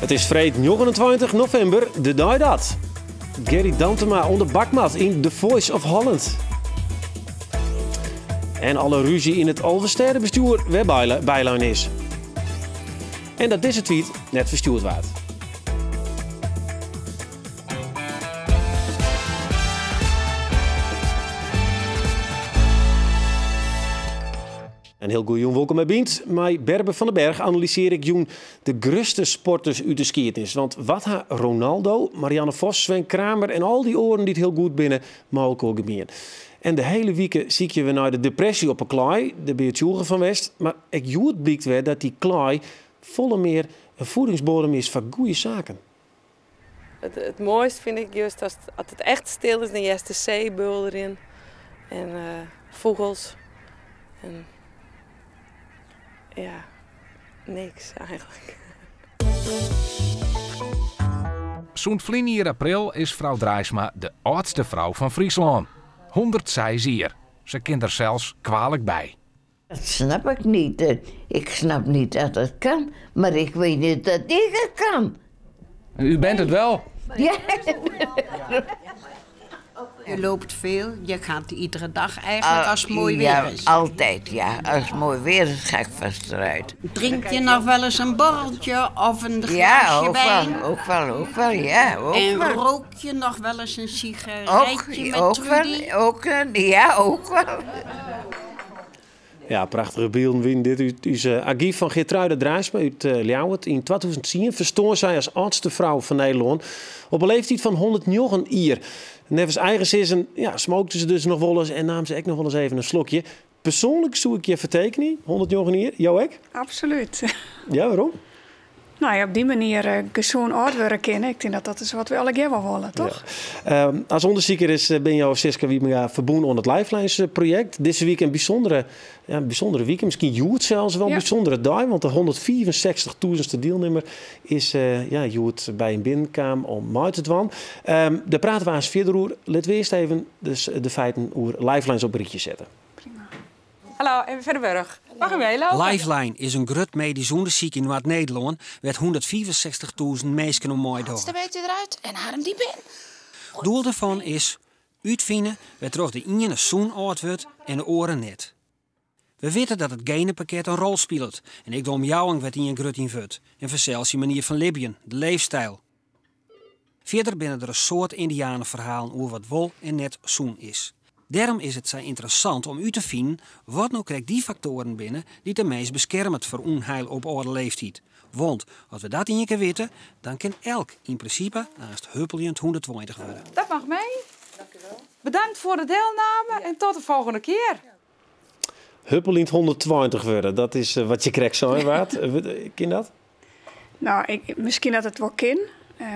Het is vrijdag 29 november, de dag dat. Gerry Dantema onder bakmat in The Voice of Holland. En alle ruzie in het Alverstedenbestuur weer bijlijn is. En dat deze tweet net verstuurd werd. Een heel goeie welkom bij Bient. Met Berbe van den Berg analyseer ik joen de grootste sporters uit de skiertnis. Want wat ha Ronaldo, Marianne Vos, Sven Kramer en al die oren die het heel goed binnen mogelijk ook meer. En de hele week zie je weer naar de depressie op een klaai, de beertjoegen van West. Maar ik joet blijkt weer dat die klaai volle meer een voedingsbodem is van goede zaken. Het mooiste vind ik juist als het echt stil is, dan juist de zeebul erin. En vogels. En ja, niks eigenlijk. Zo'n 4 april is vrouw Drijsma de oudste vrouw van Friesland. 106 jaar. Ze kent er zelfs kwalijk bij. Dat snap ik niet. Ik snap niet dat het kan, maar ik weet niet dat ik het kan. U bent het wel. Ja. Je loopt veel, je gaat iedere dag eigenlijk als het mooi weer is. Ja, altijd, ja. Als het mooi weer is, ga ik vast eruit. Drink je nog wel eens een borreltje of een glaasje Ja, wijn? ook wel, ja. Ook En wel. rook je nog wel eens een sigaretje met ook Trudy? wel, ook wel. Ja, prachtige beelden win dit. Uit archief van Geertruide Drijsma uit Ljouwert. In 2010 verstoor zij als oudste vrouw van Nederland op een leeftijd van 109 jaar. Nevens eigen zissen, ja, smookte ze dus nog wel eens en nam ze ook nog wel eens even een slokje. Persoonlijk zoek ik je vertekenen, 109 jaar. Jou ook? Absoluut. Ja, waarom? Nou ja, op die manier gezond oud worden kennen. Ik denk dat dat is wat we alle keer wel willen, toch? Ja. Als onderzoeker ben jou, Siska Wiemega, verbonden aan het Lifelines-project. Deze week een bijzondere week. Misschien Joet zelfs wel een bijzondere dag. Want de 164.000ste deelnemer is Joet bij een binnenkamer om uit te doen. Daar praten we eens verder over. Laten we eerst even de feiten over Lifelines op berichtje zetten. Hallo, even Verderburg. Mag u meelopen? Lifeline is een groot medisch onderzoek in Noord-Nederland. Werd 164.000 mensen om mij door. De beetje eruit en haal hem diep in. Het doel daarvan is uitvinden waar toch de ene zo'n oud wordt en de oren net. We weten dat het genenpakket een rol speelt. En ik de omjouwing werd in een grut invult. En verzels je manier van leven, de leefstijl. Verder binnen er een soort indianenverhalen over wat wol en net zoen is. Daarom is het zo interessant om u te vinden wat nou krijgt die factoren binnen die de meest beschermend voor onheil op oude leeftijd. Want als we dat in je keer weten, dan kan elk in principe naast huppelend 120 worden. Dat mag mee. Dank u wel. Bedankt voor de deelname en tot de volgende keer. Huppelend 120 worden, dat is wat je krijgt zo, Waard. Ken dat? Nou, misschien dat het wel kan.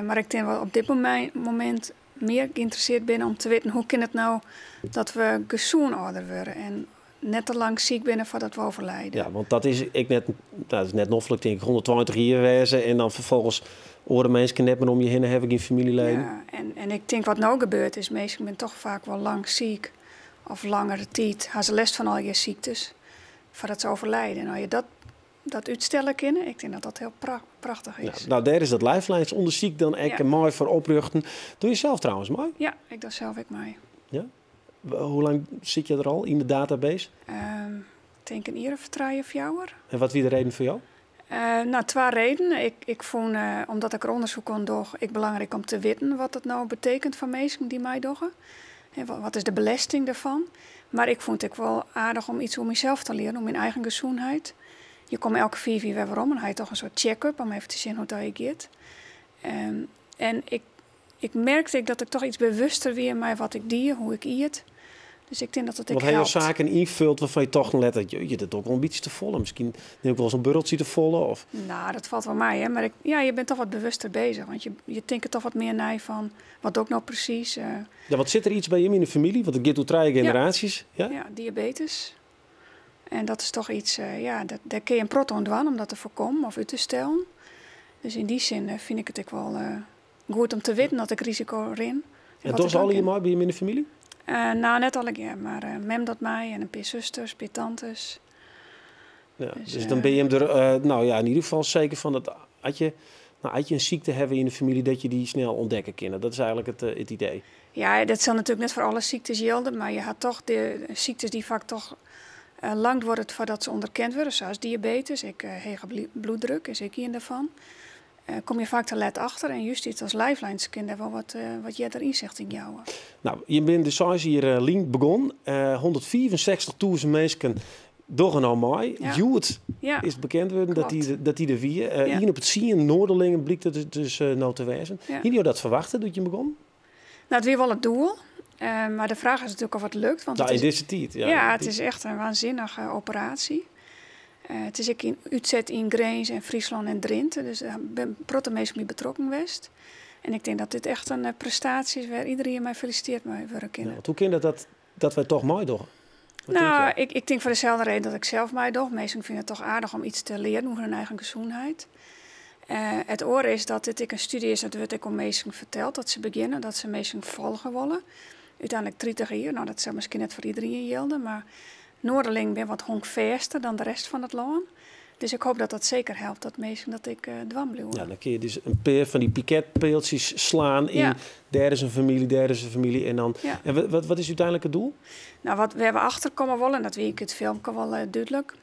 Maar ik denk wel op dit moment meer geïnteresseerd ben om te weten hoe kan het nou dat we gezond ouder worden en net te lang ziek binnen voordat we overlijden. Ja, want dat is net noffelijk, denk ik, 120 jaar wezen en dan vervolgens oren mensen net maar om je heen hebben geen familieleden. Ja, en ik denk wat nou gebeurt is, mensen zijn toch vaak wel lang ziek of langere tijd, hebben ze last van al je ziektes voordat ze overlijden. En als je dat uitstellen kunnen, ik denk dat dat heel prachtig is. Ja, nou, daar is dat Lifelines onderzoek dan echt mooi voor opruchten. Doe je zelf trouwens mooi? Ja, ik doe zelf ook mee. Ja? Hoe lang zit je er al in de database? Ik denk een uur of 3 of 4 jaar. En wat was de reden voor jou? Nou, 2 redenen. Ik vond, omdat ik er onderzoek kon doen, ik belangrijk om te weten wat het nou betekent voor mensen die mij doen. En wat is de belasting daarvan? Maar ik vond het wel aardig om iets om mezelf te leren, om mijn eigen gezondheid. Je komt elke 4 weer waarom en hij heeft toch een soort check-up om even te zien hoe dat je gaat. En ik merkte dat ik toch iets bewuster weer met wat ik doe, hoe ik eet. Dus ik denk dat het ook helpt. Want hij je zaken invult waarvan je toch let je dat ook wel een beetje te volle. Misschien neem ik wel eens een burreltje te volle. Of... Nou, dat valt wel mij, hè. Maar je bent toch wat bewuster bezig. Want je denkt er toch wat meer naar van wat ook nou precies. Ja, wat zit er iets bij je in de familie? Want het gaat door 3 generaties. Ja? Ja, diabetes. En dat is toch iets, daar kun je een proton doen om dat te voorkomen of uit te stellen. Dus in die zin vind ik het ook wel goed om te weten dat ik risico ren. En dat is al je bij je in de familie? Nou, net al een keer, maar mem dat mij en een paar zusters, een paar tantes. Ja, dus dan ben je hem er in ieder geval zeker van dat als je nou, als je een ziekte hebben in de familie, dat je die snel ontdekken kan. Dat is eigenlijk het idee. Ja, dat zal natuurlijk net voor alle ziektes gelden, maar je had toch de ziektes die vaak toch lang worden voordat ze onderkend worden, zoals diabetes, hoge bloeddruk is ik hier daarvan. Kom je vaak te laat achter en juist iets als Lifelines kan daar wel wat jij erin zegt in jou. Nou, je bent de size hier Lien begon. 164.000 mensen door en al mij. Joet is bekend worden dat die er vier. Hier op het zien Noorderlingen blikt het dus nou te wijzen. Hier je dat verwachten dat je begon? Nou, het weer wel het doel. Maar de vraag is natuurlijk of het lukt. Want in deze tijd. Ja, het is echt een waanzinnige operatie. Het is in Utrecht, in Grains en Friesland en Drenthe. Dus ik ben protomees mee betrokken geweest. En ik denk dat dit echt een prestatie is waar iedereen mij feliciteert mee voor een kind. Hoe kan dat wij toch mooi doen? Nou, ik denk voor dezelfde reden dat ik zelf mij doe. Mensen vinden het toch aardig om iets te leren over hun eigen gezondheid. Het oor is dat dit een studie is, dat wordt ik om mensen verteld. Dat ze beginnen, dat ze mensen volgen willen. Uiteindelijk 30 jaar, nou dat zou misschien net voor iedereen gelden. Maar Noorderling ben wat honkverster dan de rest van het land. Dus ik hoop dat dat zeker helpt, dat mensen dat ik dwam blijf. Ja, dan kun je dus een paar van die piketpeeltjes slaan in derde is een familie en dan. Ja. En wat is uiteindelijk het doel? Nou, wat we hebben achterkomen willen, en dat weet ik het filmpje wel duidelijk,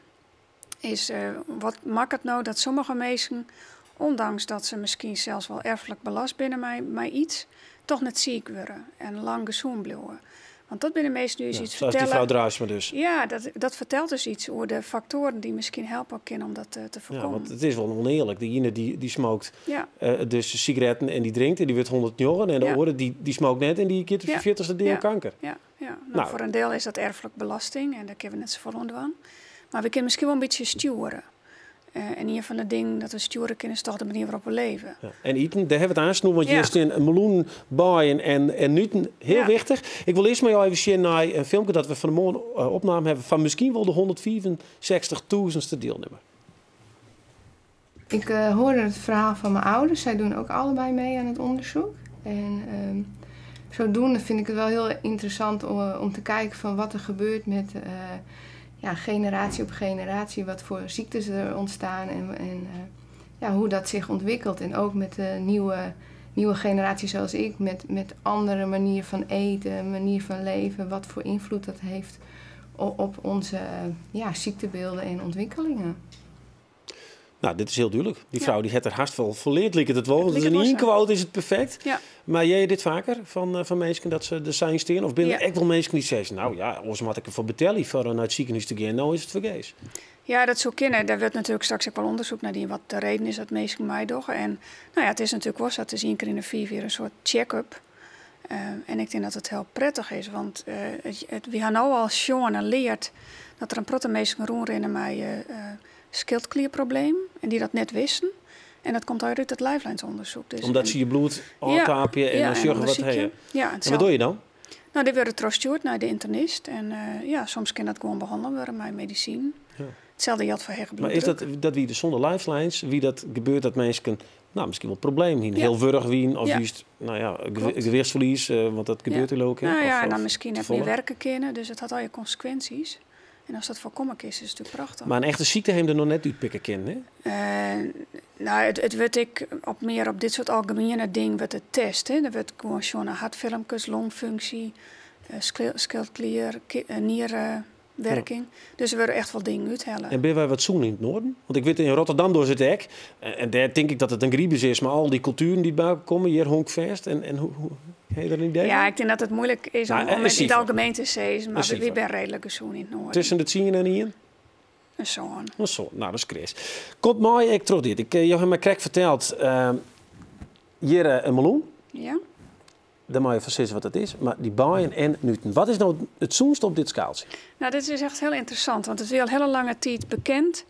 is wat maakt het nou dat sommige mensen, ondanks dat ze misschien zelfs wel erfelijk belast binnen mij iets, toch net ziek worden en lang gezond blijven. Want dat binnen meesten nu is iets vertellen. Zoals die vrouw Draaisma dus. Ja, dat vertelt dus iets over de factoren die misschien helpen kunnen om dat te voorkomen. Ja, want het is wel oneerlijk. Diegene die smookt dus sigaretten en die drinkt en die wordt 100 jaar. En de andere die smookt net en die keert de 40ste deel kanker. Ja. Nou, voor een deel is dat erfelijk belasting en daar kunnen we net zo vol aan. Maar we kunnen misschien wel een beetje sturen. En een van de dingen dat we sturen kunnen is toch de manier waarop we leven. Ja. En eten, daar hebben we het aansnoemen, want je is een meloen, baaien en nuten. Heel wichtig. Ik wil eerst maar jou even zien naar een filmpje dat we van de morgen opname hebben van misschien wel de 164.000ste deelnemer. Ik hoorde het verhaal van mijn ouders. Zij doen ook allebei mee aan het onderzoek. En zodoende vind ik het wel heel interessant om te kijken van wat er gebeurt met generatie op generatie, wat voor ziektes er ontstaan en hoe dat zich ontwikkelt. En ook met de nieuwe generatie zoals ik, met andere manier van eten, manier van leven, wat voor invloed dat heeft op onze ziektebeelden en ontwikkelingen. Nou, dit is heel duidelijk. Die vrouw die heeft er haast wel volleerd, lijkt het wel. Want in één quote is het perfect. Ja. Maar jij dit vaker van mensen dat ze er zijn steren? Of binnen echt wel mensen die zeggen, nou ja, anders moet ik ervoor betalen voor naar het ziekenhuis te gaan. Nou is het vergees. Ja, dat zou kunnen. Daar wordt natuurlijk straks ook wel onderzoek naar wat de reden is dat mensen mij doen. En nou ja, het is natuurlijk wel zo, het is 1 keer in de 4 jaar een soort check-up. En ik denk dat het heel prettig is, want we hebben nou al zien en leerd dat er een protto mensen rondrennen met schildklierprobleem en die dat net wisten. En dat komt uit het Lifelines-onderzoek. Dus omdat ze je bloed aantapen en dan zorgen wat hebben. Ja, en wat doe je dan? Nou, die worden teruggestuurd naar de internist. En soms kan dat gewoon behandeld worden met medicijn. Ja. Hetzelfde geldt voor hoge bloeddruk. Maar is dat wie de zonder Lifelines, wie dat gebeurt dat mensen misschien wel problemen hebben. Heel vurg wien of juist gewichtsverlies, want dat gebeurt er ook. Nou ja, en dan misschien net meer werken kunnen. Dus het had al je consequenties. En als dat voorkomen is, is het natuurlijk prachtig. Maar een echte ziekte heeft er nog net uitpikken kennen, hè? Nou, het werd ik op dit soort algemene dingen wordt het test. Hè. Er wordt gewoon zo'n hartfilmpjes, longfunctie, schildklier, nierwerking. Dus er worden echt wel dingen uithellen. En ben wij wat zoen in het noorden? Want ik weet in Rotterdam door het hek. En daar denk ik dat het een griebus is. Maar al die culturen die bij komen, hier honkvest. En hoe heb je er een idee? Ja, ik denk dat het moeilijk is om het in het algemeen te zeggen. Maar we zijn redelijk zoen in het noorden. Tussen het zien en hier? Een zoon. Een zoon, nou dat is Chris. Komt mooi, ik trots dit. Ik heb me krek verteld. Hier een meloen. Ja. Dan moet je precies wat het is. Maar die baaien en nuten. Wat is nou het zoenst op dit schaaltje? Nou, dit is echt heel interessant. Want het is al hele lange tijd bekend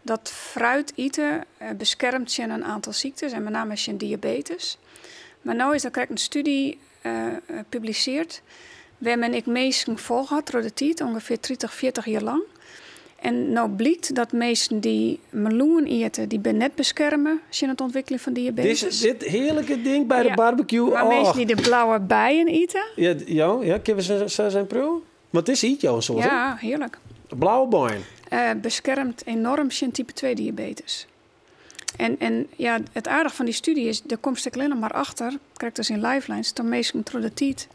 dat fruit eten beschermt tegen een aantal ziektes. En met name tegen diabetes. Maar nu is er een studie gepubliceerd. Waar men ik mensen volg had door de tijd. Ongeveer 30, 40 jaar lang. En nou blijkt dat mensen die meloen eten, die ben net beschermen tegen het ontwikkelen van diabetes. Dit heerlijke ding bij de barbecue. Maar mensen die de blauwe bijen eten. Ja, kunnen we zijn pro? Maar het is iets jouw soort. Ja, heerlijk. De blauwe bijen. Beschermt enorm tegen type 2 diabetes. En ja, het aardige van die studie is, daar komt ik alleen maar achter, krijg dus in lifelines, dan meestal door de tijd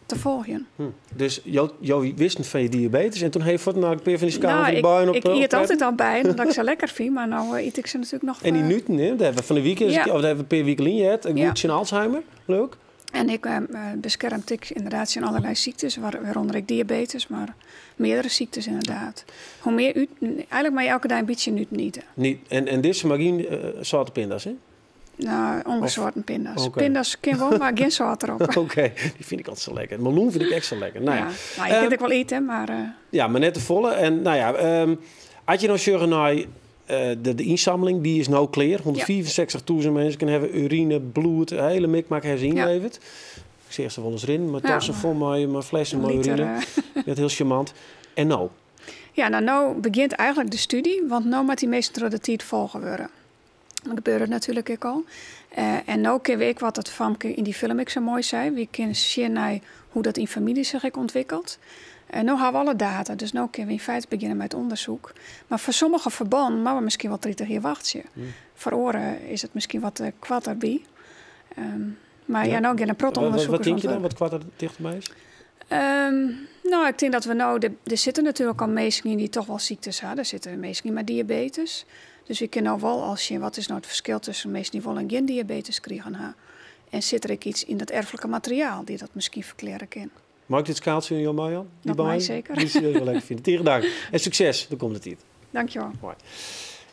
te volgen. Dus jou wist van je diabetes en toen heeft wat naar de van die schaal van die buien op. Ik eet altijd al bij, omdat ik ze lekker vind, maar nou eet ik ze natuurlijk nog. En die nuten, hè? Dat hebben we van de week, of dat hebben we een paar weken in gehad. Een goedje Alzheimer, leuk. En ik bescherm ik inderdaad in allerlei ziektes, waaronder ik diabetes, maar meerdere ziektes inderdaad. Hoe meer eigenlijk maar elke dag een beetje nut eten. En dit is maar geen soorten pinda's, hè? Nou, ongezouten pinda's. Okay. Pinda's kan wel, maar geen zout erop. Oké, die vind ik altijd zo lekker. Meloen vind ik extra lekker. Nou, ja, je kunt ik wel eten, maar... Ja, maar net de volle. En nou ja, als je nou zeggen naar de inzameling, die is nou klaar. 164.000 mensen kunnen hebben urine, bloed, hele mikmak hebben ze ingeleverd. Ik zeg ze wel eens erin, maar tassen vol met flessen met urine. Dat heel charmant. En nou? Ja, nou begint eigenlijk de studie, want nou moet die meesten door de tijd volgen worden. Dat gebeurde natuurlijk ook al. En nu kunnen we ook wat het Famke in die film ik zo mooi zei. We kunnen zien naar hoe dat in familie zich ontwikkelt. En nu hebben we alle data, dus nu kunnen we in feite beginnen met onderzoek. Maar voor sommige verbanden maar we misschien wel 30 jaar wachten. Voor oren is het misschien wat kwatter bij. Maar ja, nou gaan een protonderzoek. Wat denk je dan, wat kwatter dichterbij is? Nou, ik denk dat we nou... Er zitten natuurlijk al mensen in die toch wel ziektes hebben. Er zitten mensen in met diabetes. Dus we kunnen nou wel als je... Wat is nou het verschil tussen mensen die wel en geen diabetes krijgen? En zit er ook iets in dat erfelijke materiaal die dat misschien verklaren kan? Mag ik dit skaaltje in jou, Marjan? Nog mij zeker. Die is heel lekker vinden. Tegen dank. En succes, dan komt het hier. Dank je wel. Mooi.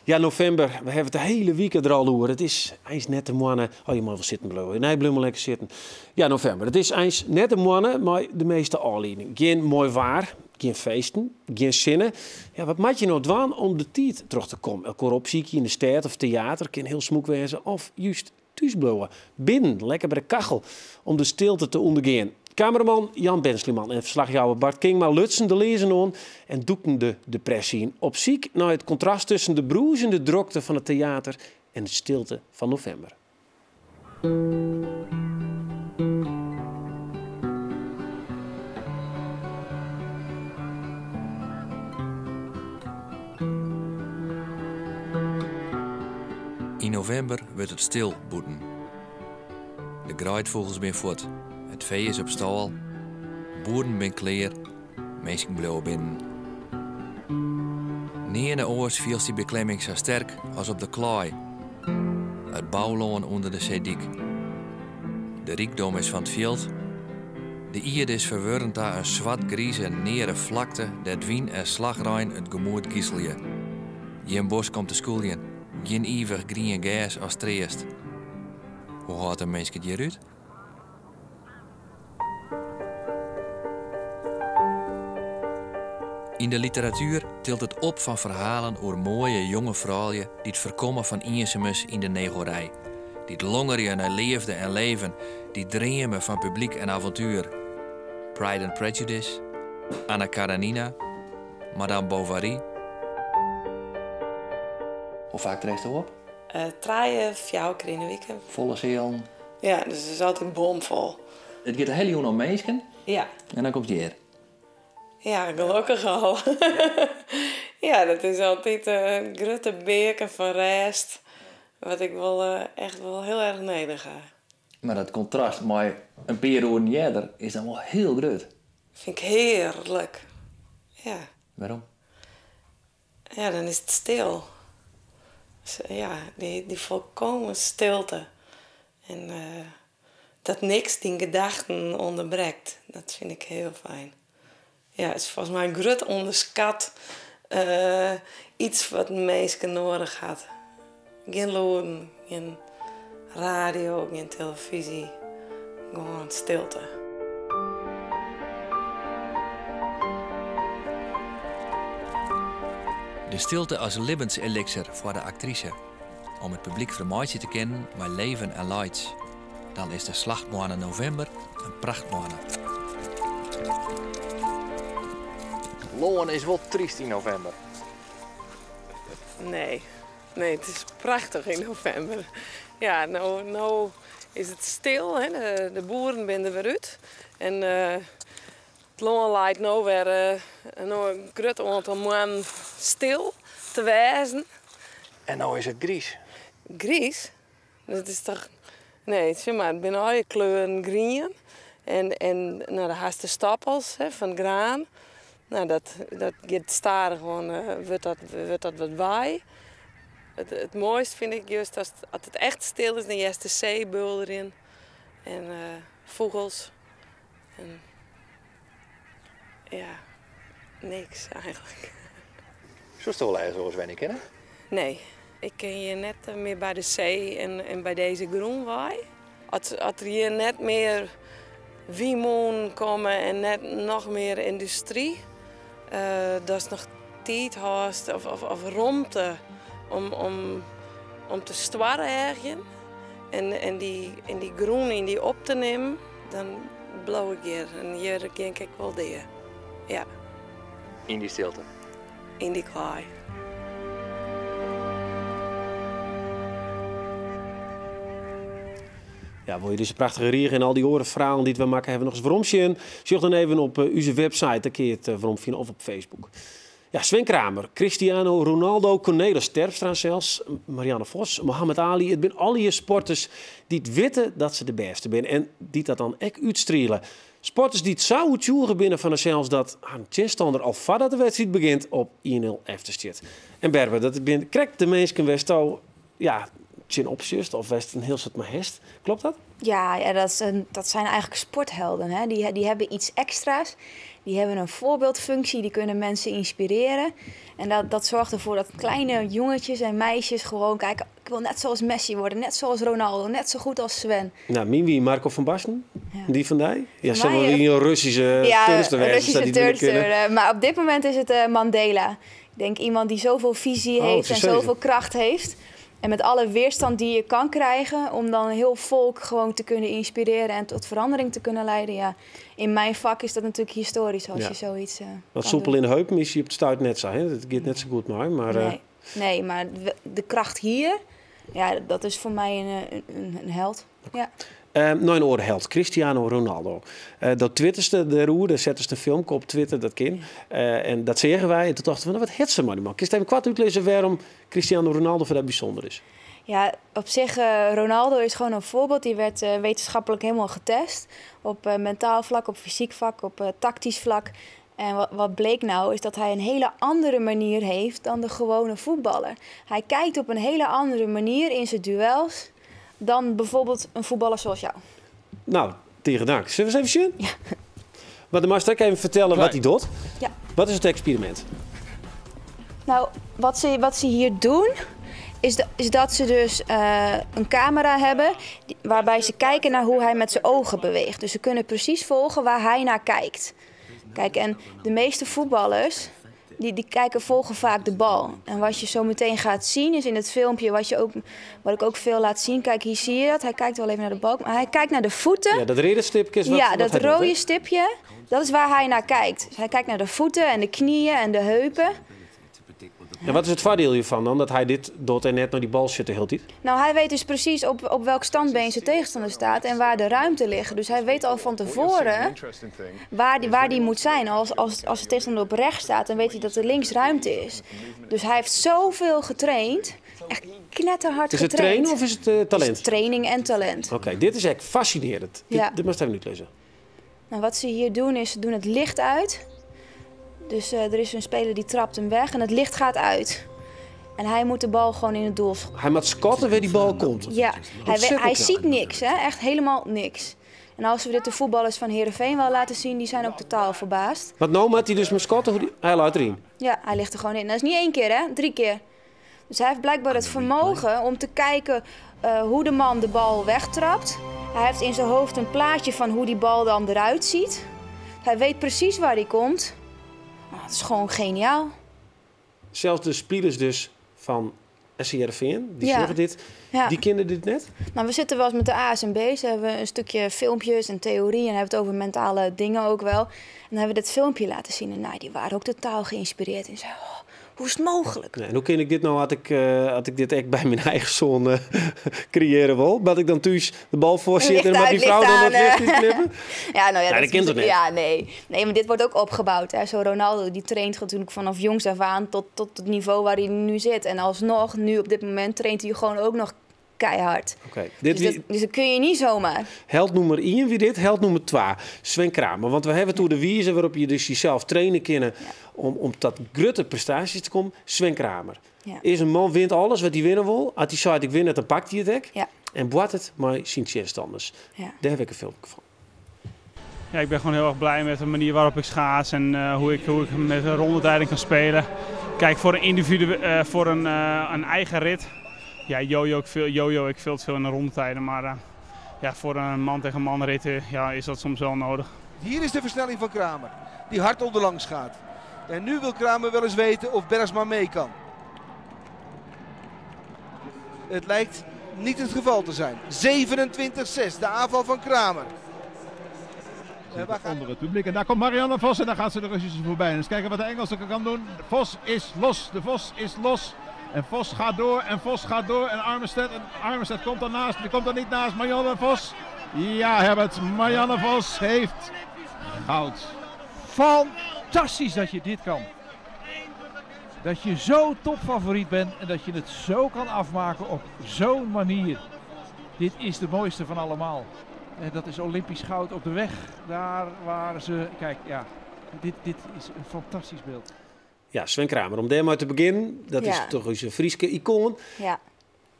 Ja, november. We hebben het de hele week er al over. Het is eens net de mannen. Oh, je mag wel zitten blijven. Nee, blijf maar lekker zitten. Ja, november. Het is eens net de mannen, maar de meeste aanleiding. Geen mooi waar, geen feesten, geen zinnen. Ja, wat moet je nou doen om de tijd terug te komen? Elkaar opzieken in de stad of theater kan heel smoek wezen. Of juist thuis blijven. Binnen, lekker bij de kachel. Om de stilte te ondergaan. Cameraman Jan Bensliman en verslagjouwer Bart Kingma lutsen de lezen aan en doeken de depressie in. Op ziek naar het contrast tussen de broezende drokte van het theater en de stilte van november. In november wordt het stil boeten. De graaidvogels zijn voort. Het vee is op stal, boeren ben klaar, mensen blijven binnen. Niet in de oors viel die beklemming zo sterk als op de klaai. Het bouwloon onder de zeediek. De rijkdom is van het veld. De ierde is verwurrend aan een zwart-grieze nere vlakte dat wien en slagrein het gemoed gieselje. Geen bos komt te schooljen, geen eeuwig groene gas als treest. Hoe houdt een mens het hier uit? In de literatuur tilt het op van verhalen over mooie jonge vrouwen die het voorkomen van eenzaamheid in de negorij. Die het longeren naar leefde en leven, die dromen van publiek en avontuur. Pride and Prejudice, Anna Karenina, Madame Bovary. Hoe vaak treedt u op? 3-4 keer in de week. Volle zeelen? Ja, dus het is altijd bomvol. Het gaat een hele jonge om mensen? Ja. En dan komt je hier? Ja, gelukkig al. Ja, dat is altijd een grote beker van rest. Wat ik wel echt wel heel erg nodig heb. Maar dat contrast met een paar uur eerder is dan wel heel groot. Vind ik heerlijk. Ja. Waarom? Ja, dan is het stil. Dus, ja, die volkomen stilte. En dat niks die gedachten onderbreekt. Dat vind ik heel fijn. Ja, het is volgens mij een groot onderschat iets wat mensen nodig had. Geen loden, geen radio, geen televisie. Gewoon stilte. De stilte als levenselixer voor de actrice. Om het publiek vermaatje te kennen bij leven en lights. Dan is de slachtmaanden november een prachtmaanden. Loon is wel triest in november. Nee, het is prachtig in november. Ja, nou is het stil. Hè? De boeren zijn er weer uit. En het loon lijkt nou weer een groot aantal maanden stil te wezen. En nou is het gries. grijs. Dat is toch... Nee, zeg maar, het zijn alle kleuren groen. En nou, dan haast de stappels van graan. Nou, dat gaat staren gewoon, wordt dat wat waai. Het mooiste vind ik juist als het echt stil is, dan is de zeebul erin. En vogels. En ja, niks eigenlijk. Zo stil eigenlijk zoals wij niet kennen? Nee, ik ken hier net meer bij de zee en bij deze groenwaai. Als er hier net meer wiemoen komen en net nog meer industrie, dat is nog tijd haast of ruimte om te stwarren ergens. En die groen in die op te nemen, dan blauw ik hier. En hier denk ik wel die. Ja. In die stilte? In die klaai. Ja, wil je deze prachtige regen en al die orenverhalen die we maken, hebben we nog eens waarom zien? Zoek dan even op onze website, dan kun je het waarom vinden, of op Facebook. Ja, Sven Kramer, Cristiano Ronaldo, Cornelis Terpstra zelfs, Marianne Vos, Mohammed Ali. Het zijn al die sporters die het weten dat ze de beste zijn en die dat dan echt uitstrelen. Sporters die het zouden tjoegen binnen van zelfs dat aan tegenstander al voordat de wedstrijd begint op 1-0 efterstit. En Berber, dat krijgt de mensen West al, ja, tjen opzust of West een heel soort mahest. Klopt dat? Ja, dat zijn eigenlijk sporthelden. Hè? Die hebben iets extra's. Die hebben een voorbeeldfunctie, die kunnen mensen inspireren. En dat zorgt ervoor dat kleine jongetjes en meisjes gewoon kijken... ik wil net zoals Messi worden, net zoals Ronaldo, net zo goed als Sven. Nou, wie Marco van Basten? Ja. Die van die? Ja, zeg maar wie een Russische turnster. Ja, Russische turnster. Maar op dit moment is het Mandela. Ik denk iemand die zoveel visie heeft en zoveel kracht heeft... En met alle weerstand die je kan krijgen... om dan een heel volk gewoon te kunnen inspireren... en tot verandering te kunnen leiden. Ja, in mijn vak is dat natuurlijk historisch als je zoiets wat soepel in de heup is je op de stuit net zo. Hè? Dat gaat net zo goed maar... Nee, maar de kracht hier... ja, dat is voor mij een held. Ja. Nou, een oorheld, Cristiano Ronaldo. Dat twitterste de roer, daar zetten ze een filmpje op Twitter, dat kind. En dat zeggen wij. En toen dachten we, wat het ze maar die man. Kun je even kwart uitlezen waarom Cristiano Ronaldo voor dat bijzonder is? Ja, op zich, Ronaldo is gewoon een voorbeeld. Die werd wetenschappelijk helemaal getest. Op mentaal vlak, op fysiek vlak, op tactisch vlak. En wat bleek nou, is dat hij een hele andere manier heeft dan de gewone voetballer. Hij kijkt op een hele andere manier in zijn duels... dan bijvoorbeeld een voetballer zoals jou. Nou, tegen dank. Zullen we eens even zien? Ja. Maar dan mag ik even vertellen wat hij doet. Ja. Wat is het experiment? Nou, wat ze hier doen... is dat ze dus een camera hebben... waarbij ze kijken naar hoe hij met zijn ogen beweegt. Dus ze kunnen precies volgen waar hij naar kijkt. Kijk, en de meeste voetballers... Die volgen vaak de bal. En wat je zo meteen gaat zien is in het filmpje... wat ik ook veel laat zien. Kijk, hier zie je dat. Hij kijkt wel even naar de bal. Maar hij kijkt naar de voeten. Ja, dat rode stipje is wat ja, dat rode stipje. Dat is waar hij naar kijkt. Dus hij kijkt naar de voeten en de knieën en de heupen. En wat is het voordeel hiervan dan? Dat hij dit doet en net naar die bal zit de hele tijd? Nou, hij weet dus precies op welk standbeen zijn tegenstander staat en waar de ruimte ligt. Dus hij weet al van tevoren waar die moet zijn. Als de tegenstander op rechts staat, dan weet hij dat er links ruimte is. Dus hij heeft zoveel getraind. Echt knetterhard getraind. Is het trainen of is het talent? Het is training en talent. Oké, dit is echt fascinerend. Ja. Dit moet je even niet lezen. Nou, wat ze hier doen is, ze doen het licht uit. Dus er is een speler die trapt hem weg en het licht gaat uit. En hij moet de bal gewoon in het doel. Hij moet scotten waar die bal komt. Ja, hij ziet niks, hè? Echt helemaal niks. En als we dit de voetballers van Heerenveen wel laten zien, die zijn ook totaal verbaasd. Want nou moet hij dus met scotten, hij laat erin. Ja, hij ligt er gewoon in. Dat is niet 1 keer, hè? 3 keer. Dus hij heeft blijkbaar het vermogen om te kijken hoe de man de bal wegtrapt. Hij heeft in zijn hoofd een plaatje van hoe die bal dan eruit ziet. Hij weet precies waar hij komt. Oh, dat is gewoon geniaal. Zelfs de spelers dus van SC Heerenveen, die zeggen dit, die kennen dit net? Nou, we zitten wel eens met de A's en B's. Dan hebben we een stukje filmpjes en theorie en hebben het over mentale dingen ook wel. En dan hebben we dit filmpje laten zien en die waren ook totaal geïnspireerd. En zeiden, Hoe is het mogelijk? Nee, en hoe kan ik dit nou, had ik dit echt bij mijn eigen zoon creëren wil? Dat ik dan thuis de bal voor zit en met die vrouw dan wat licht in knippen? Ja, nou ja, dat kent het niet. Ja, nee, maar dit wordt ook opgebouwd. Hè. Zo Ronaldo, die traint natuurlijk vanaf jongs af aan tot het niveau waar hij nu zit. En alsnog, nu op dit moment, traint hij gewoon ook nog keihard. Okay. Dus dat kun je niet zomaar. Held nummer 1 wie dit, held nummer 2, Sven Kramer. Want we hebben toen de wijze waarop je dus jezelf trainen kunnen om tot grote prestaties te komen. Sven Kramer. Ja. Is een man, wint alles wat hij winnen wil. Als hij zegt ik win het, dan pakt hij het ook. Ja. En boet het maar zien anders. Ja. Daar heb ik een filmpje van. Ja, ik ben gewoon heel erg blij met de manier waarop ik schaats en hoe ik met een rondetijden kan spelen. Kijk, voor een individu, voor een eigen rit. Ja, ik veel te veel in de rondetijden, maar voor een man tegen man rit is dat soms wel nodig. Hier is de versnelling van Kramer, die hard onderlangs gaat. En nu wil Kramer wel eens weten of Bergsma mee kan. Het lijkt niet het geval te zijn. 27-6, de aanval van Kramer. Onder het publiek. En daar komt Marianne Vos en dan gaat ze de Russische voorbij. En eens kijken wat de Engelse kan doen. Vos is los. De Vos is los. En Vos gaat door. En Vos gaat door. En Armstead komt ernaast. Die komt er niet naast. Marianne Vos. Ja, Herbert. Marianne Vos heeft goud. Fantastisch dat je dit kan. Dat je zo topfavoriet bent en dat je het zo kan afmaken op zo'n manier. Dit is de mooiste van allemaal. En dat is Olympisch goud op de weg. Daar waar ze... Kijk, ja. Dit is een fantastisch beeld. Ja, Sven Kramer. Om daar maar te beginnen. Dat is toch eens een Frieske icoon. Ja.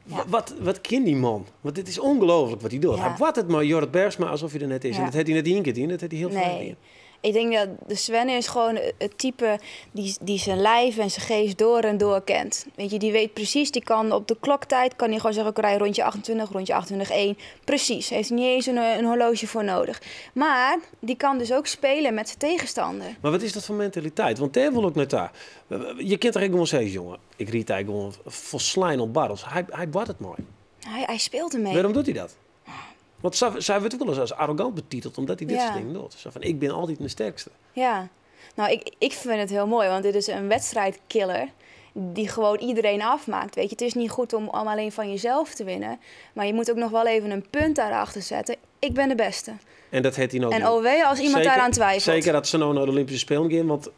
Ja. Wat kan die man? Want dit is ongelooflijk wat hij doet. Hij wat het maar Jorrit Bergsma alsof hij er net is. En dat had hij net één keer in. Dat had hij heel veel in. Ik denk dat de Sven is gewoon het type die zijn lijf en zijn geest door en door kent. Weet je, die weet precies, die kan op de kloktijd, kan hij gewoon zeggen, ik rij rondje 28, rondje 28-1. Precies, heeft hij niet eens een horloge voor nodig. Maar die kan dus ook spelen met zijn tegenstander. Maar wat is dat voor mentaliteit? Want daar wil ik net daar. Je kent er gewoon zeggen, jongen, ik riet eigenlijk gewoon volslijn op barrels. Hij wordt het mooi. Hij speelt ermee. Waarom doet hij dat? Want zij wordt ook wel eens als arrogant betiteld, omdat hij dit soort dingen doet. Zo van, ik ben altijd de sterkste. Ja, nou, ik vind het heel mooi, want dit is een wedstrijdkiller die gewoon iedereen afmaakt. Weet je, het is niet goed om alleen van jezelf te winnen, maar je moet ook nog wel even een punt daarachter zetten. Ik ben de beste. En dat heeft hij nou. En alweer als iemand daaraan twijfelt. Zeker dat ze nou naar de Olympische Spelen gaan, want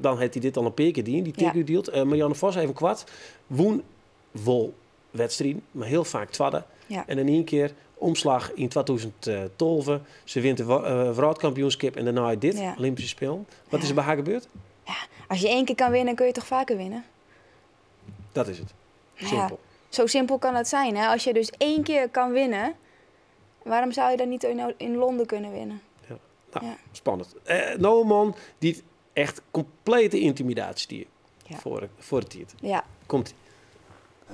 dan heeft hij dit al een paar keer die dealt. Marianne Vos even kwart. Woen wol wedstrijden, maar heel vaak twadden. Ja. En in één keer omslag in 2012. Ze wint de wereldkampioenschap en daarna dit, Olympische Spelen. Wat is er bij haar gebeurd? Ja, als je 1 keer kan winnen, kun je toch vaker winnen? Dat is het. Simpel. Ja, zo simpel kan het zijn. Hè? Als je dus 1 keer kan winnen, waarom zou je dan niet in Londen kunnen winnen? Ja. Nou, spannend. Nou een man die echt complete intimidatie die voor het tiert. Ja. Komt-ie.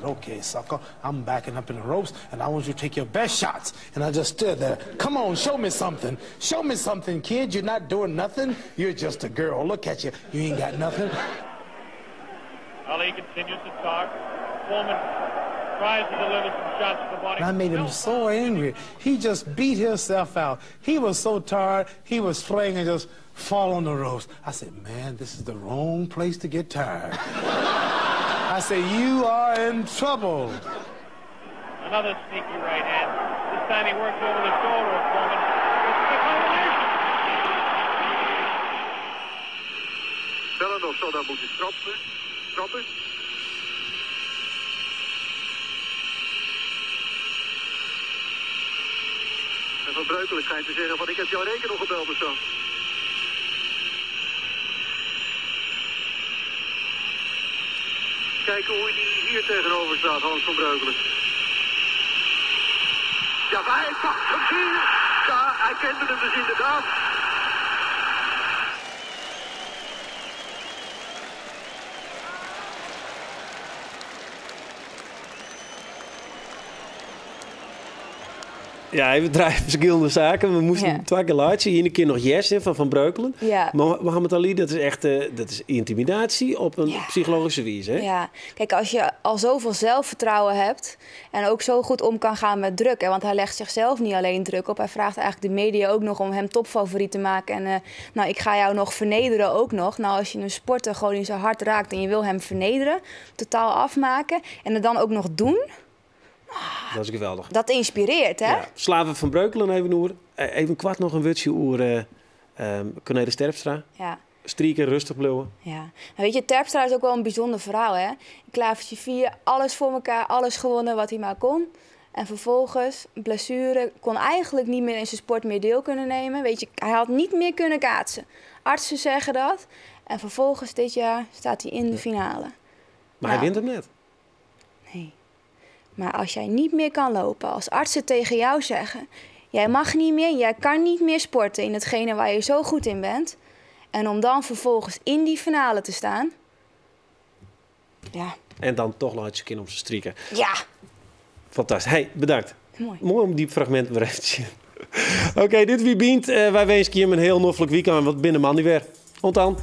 Okay, sucker, I'm backing up in the ropes, and I want you to take your best shots. And I just stood there. Come on, show me something. Show me something, kid. You're not doing nothing. You're just a girl. Look at you. You ain't got nothing. Ali continues to talk. Foreman tries to deliver some shots to the body. And I made him so angry. He just beat himself out. He was so tired. He was flaying and just fall on the ropes. I said, man, this is the wrong place to get tired. I say, you are in trouble. Another sneaky right hand. This time he works over the shoulder of Foreman. It's the combination. Bellen of zo, dan moet hij trappen. En Van Breukelen schijnt te zeggen van, ik heb jouw rekening nog gebeld of zo. Kijken hoe hij hier tegenover staat, Hans van Breukelen. Ja, maar hij pakt hem hier. Ja, hij kende hem dus inderdaad. Ja, we draaien verschillende zaken. We moesten 2 keer laten zien. 1 keer nog Yes van Breukelen. Ja. Maar Mohammed Ali, dat is echt dat is intimidatie op een psychologische wijze. Hè? Ja, kijk, als je al zoveel zelfvertrouwen hebt en ook zo goed om kan gaan met druk. Hè, want hij legt zichzelf niet alleen druk op. Hij vraagt eigenlijk de media ook nog om hem topfavoriet te maken. En nou, ik ga jou nog vernederen ook nog. Nou, als je een sporter gewoon in zijn hart raakt en je wil hem vernederen, totaal afmaken en het dan ook nog doen. Dat is geweldig. Dat inspireert, hè? Ja. Slaven van Breukelen even kwart nog een woordje over Cornelis Terpstra. Ja. Strieken, rustig blijven. Ja. Nou, weet je, Terpstra is ook wel een bijzonder verhaal, hè? In klavertje 4, alles voor elkaar, alles gewonnen wat hij maar kon. En vervolgens, blessure, kon eigenlijk niet meer in zijn sport meer deel kunnen nemen. Weet je, hij had niet meer kunnen kaatsen. Artsen zeggen dat. En vervolgens dit jaar staat hij in de finale. Maar hij wint hem net. Nee. Maar als jij niet meer kan lopen, als artsen tegen jou zeggen, jij mag niet meer, jij kan niet meer sporten in hetgene waar je zo goed in bent. En om dan vervolgens in die finale te staan. Ja. En dan toch laat je kind om zijn strieken. Ja. Fantastisch. Hey, bedankt. Mooi om die fragmenten weer even te zien. Oké, dit wie bient. Wij wensen je een heel noffelijk weekend. Wat binnen man die weer. Ontaan.